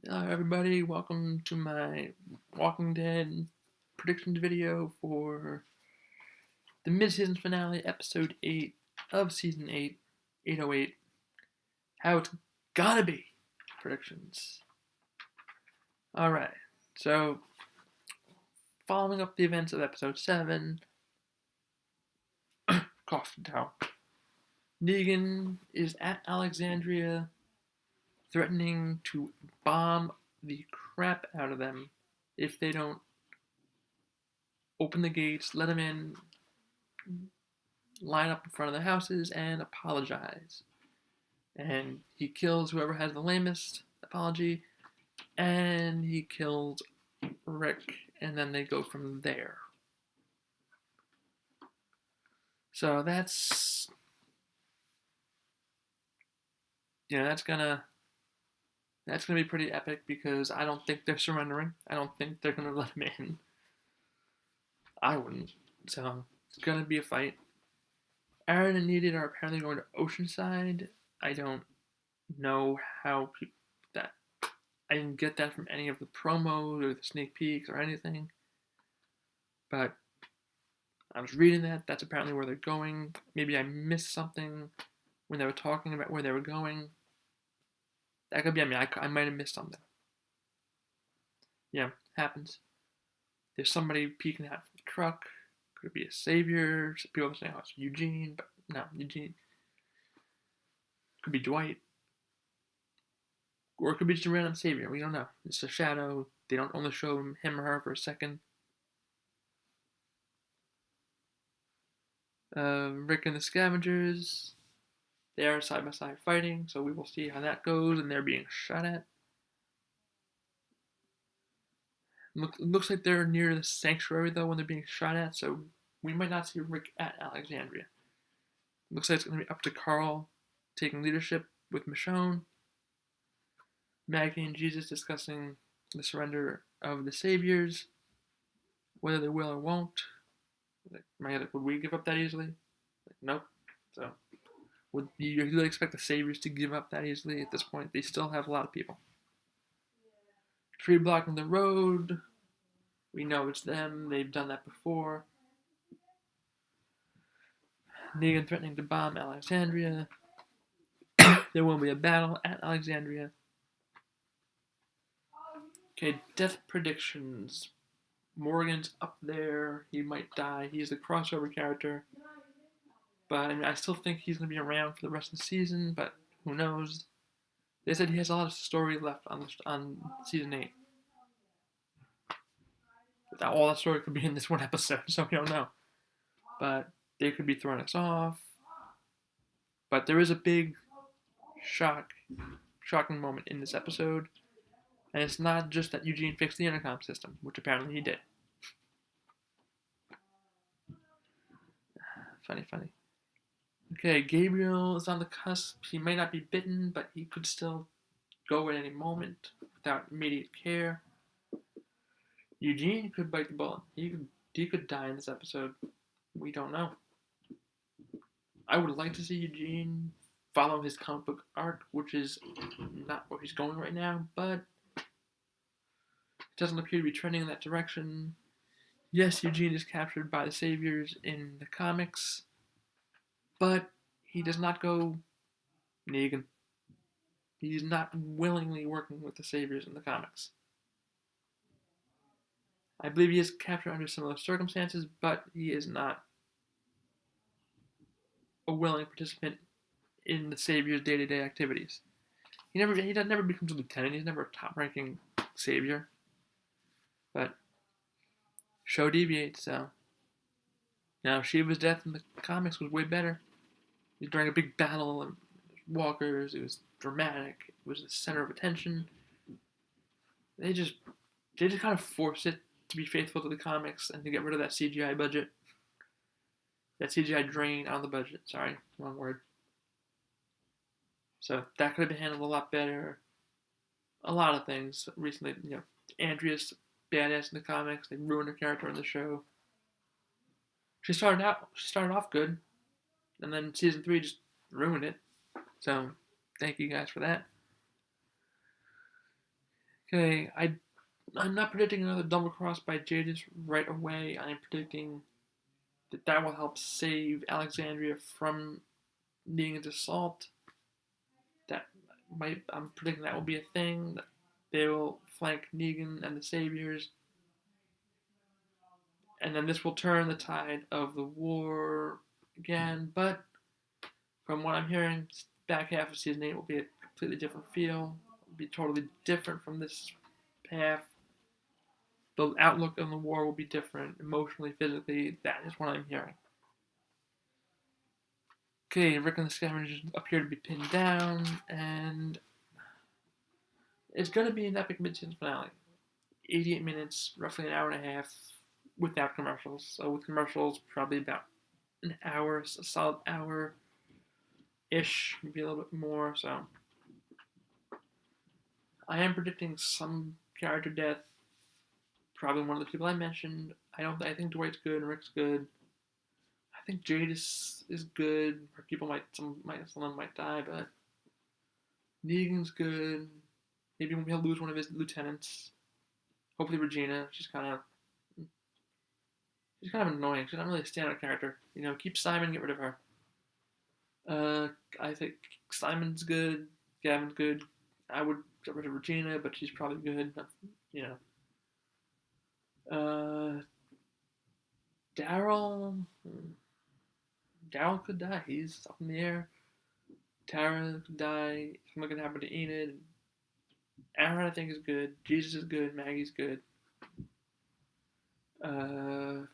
Hello everybody, welcome to my Walking Dead predictions video for the mid-season finale, episode 8 of season 8, 808, How It's Gotta Be predictions. Alright, so following up the events of episode 7, Coffin Tower, Negan is at Alexandria threatening to bomb the crap out of them if they don't open the gates, let him in, line up in front of the houses, and apologize. And he kills whoever has the lamest apology, and he kills Rick, and then they go from there. So that's that's gonna be pretty epic because I don't think they're surrendering. I don't think they're gonna let him in. I wouldn't. So it's gonna be a fight. Aaron and Needed are apparently going to Oceanside. I don't know how that. I didn't get that from any of the promos or the sneak peeks or anything. But I was reading that. That's apparently where they're going. Maybe I missed something when they were talking about where they were going. That could be. I might have missed something. Yeah, happens. There's somebody peeking out from the truck. Could be a savior. People are saying, "Oh, it's Eugene," but no, Eugene. Could be Dwight. Or it could be just a random savior. We don't know. It's a shadow. They don't only show him or her for a second. Rick and the Scavengers. They are side by side fighting, so we will see how that goes, and they're being shot at. Looks like they're near the sanctuary, though, when they're being shot at, so we might not see Rick at Alexandria. Looks like it's going to be up to Carl taking leadership with Michonne. Maggie and Jesus discussing the surrender of the Saviors, whether they will or won't. Would we give up that easily? Nope. So, would you really expect the Saviors to give up that easily at this point? They still have a lot of people. Tree blocking the road. We know it's them. They've done that before. Negan threatening to bomb Alexandria. There will be a battle at Alexandria. Okay, death predictions. Morgan's up there. He might die. He's the crossover character. But I still think he's going to be around for the rest of the season, but who knows? They said he has a lot of story left on season 8. All that story could be in this one episode, so we don't know. But they could be throwing us off. But there is a big shocking moment in this episode. And it's not just that Eugene fixed the intercom system, which apparently he did. Funny. Okay, Gabriel is on the cusp. He may not be bitten, but he could still go at any moment without immediate care. Eugene could bite the bullet. He could die in this episode. We don't know. I would like to see Eugene follow his comic book arc, which is not where he's going right now, but it doesn't appear to be trending in that direction. Yes, Eugene is captured by the Saviors in the comics, but he does not go Negan. He's not willingly working with the Saviors in the comics. I believe he is captured under similar circumstances, but he is not a willing participant in the Savior's day-to-day activities. He never becomes a lieutenant. He's never a top-ranking Savior. But show deviates, so. Now, Shiva's death in the comics was way better. It was during a big battle of walkers. It was dramatic. It was the center of attention. They just kind of force it to be faithful to the comics and to get rid of that CGI budget. That CGI drain on the budget. Sorry, wrong word. So that could have been handled a lot better. A lot of things recently, Andrea's badass in the comics. They ruined her character in the show. She started off good, and then season 3 just ruined it. So thank you guys for that. Okay, I'm not predicting another double cross by Jadis right away. I'm predicting that will help save Alexandria from needing an assault. I'm predicting that will be a thing. That they will flank Negan and the Saviors, and then this will turn the tide of the war again. But from what I'm hearing, back half of season 8 will be a completely different feel. It'll be totally different from this half. The outlook on the war will be different, emotionally, physically. That is what I'm hearing. Okay, Rick and the Scavengers appear to be pinned down, and it's going to be an epic mid-season finale. 88 minutes, roughly an hour and a half, without commercials. So with commercials, probably about an hour, a solid hour-ish, maybe a little bit more. So I am predicting some character death. Probably one of the people I mentioned. I think Dwight's good, Rick's good. I think Jadis is good. Some of them might die, but Negan's good. Maybe he'll lose one of his lieutenants. Hopefully Regina. She's kind of annoying. She's not really a standout character. Keep Simon, get rid of her. I think Simon's good. Gavin's good. I would get rid of Regina, but she's probably good. Daryl. Daryl could die. He's up in the air. Tara could die. Something could happen to Enid. Aaron, I think, is good. Jesus is good. Maggie's good. Carl's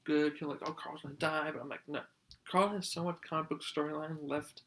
good. You're like, oh, Carl's gonna die, but I'm like, no. Carl has so much comic book storyline left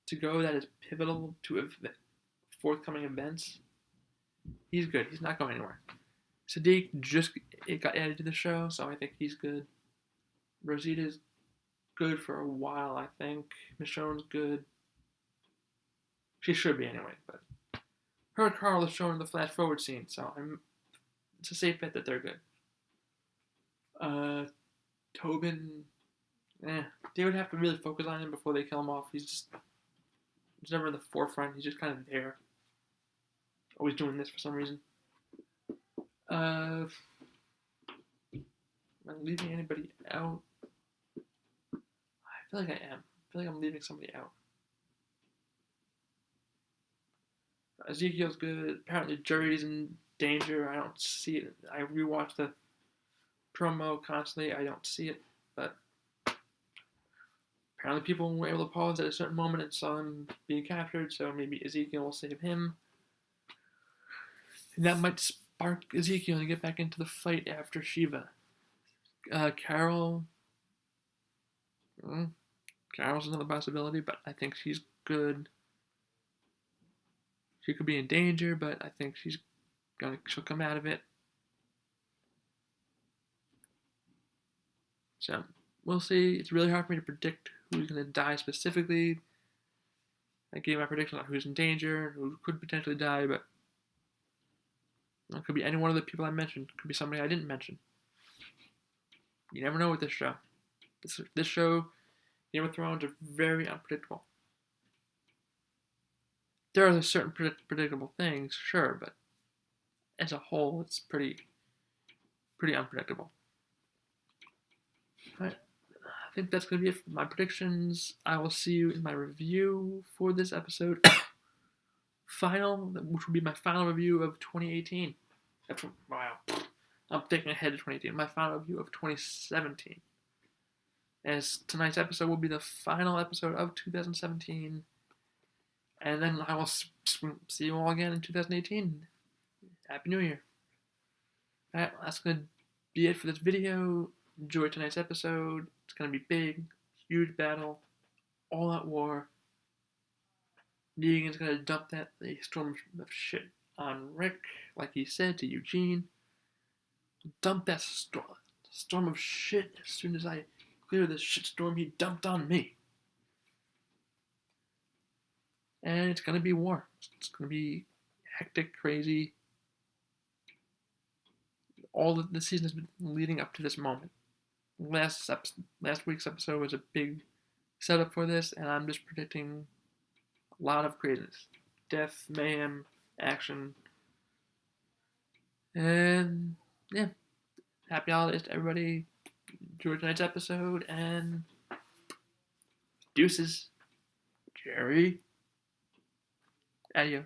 to go that is pivotal to forthcoming events. He's good. He's not going anywhere. Sadiq got added to the show, so I think he's good. Rosita's good for a while, I think. Michonne's good. She should be anyway, but her and Carl is shown in the flash forward scene, so it's a safe bet that they're good. Tobin, they would have to really focus on him before they kill him off. He's never in the forefront. He's just kind of there, always doing this for some reason. Am I leaving anybody out? I feel like I am. I feel like I'm leaving somebody out. Ezekiel's good. Apparently Jerry's in danger. I don't see it. I rewatch the promo constantly. I don't see it, but apparently people were able to pause at a certain moment and saw him being captured, so maybe Ezekiel will save him. And that might spark Ezekiel to get back into the fight after Shiva. Carol. Carol's another possibility, but I think she's good. She could be in danger, but I think she'll come out of it. So we'll see. It's really hard for me to predict who's going to die specifically. I gave my prediction on who's in danger, who could potentially die, but it could be any one of the people I mentioned. It could be somebody I didn't mention. You never know with this show. This show, Game of Thrones, are very unpredictable. There are certain predictable things, sure, but as a whole, it's pretty unpredictable. Alright, I think that's going to be it for my predictions. I will see you in my review for this episode. Which will be my final review of 2018. Wow. I'm thinking ahead to 2018. My final review of 2017. As tonight's episode will be the final episode of 2017. And then I will see you all again in 2018. Happy New Year. Alright, that's going to be it for this video. Enjoy tonight's episode. It's going to be big, huge battle, all out war. Negan's going to dump the storm of shit on Rick, like he said to Eugene. Dump that storm of shit as soon as I clear this shitstorm he dumped on me. And it's going to be war. It's going to be hectic, crazy. All the season has been leading up to this moment. Last week's episode was a big setup for this, and I'm just predicting a lot of craziness. Death, mayhem, action. And yeah, happy holidays to everybody. Enjoy tonight's episode, and deuces. Jerry. Adios.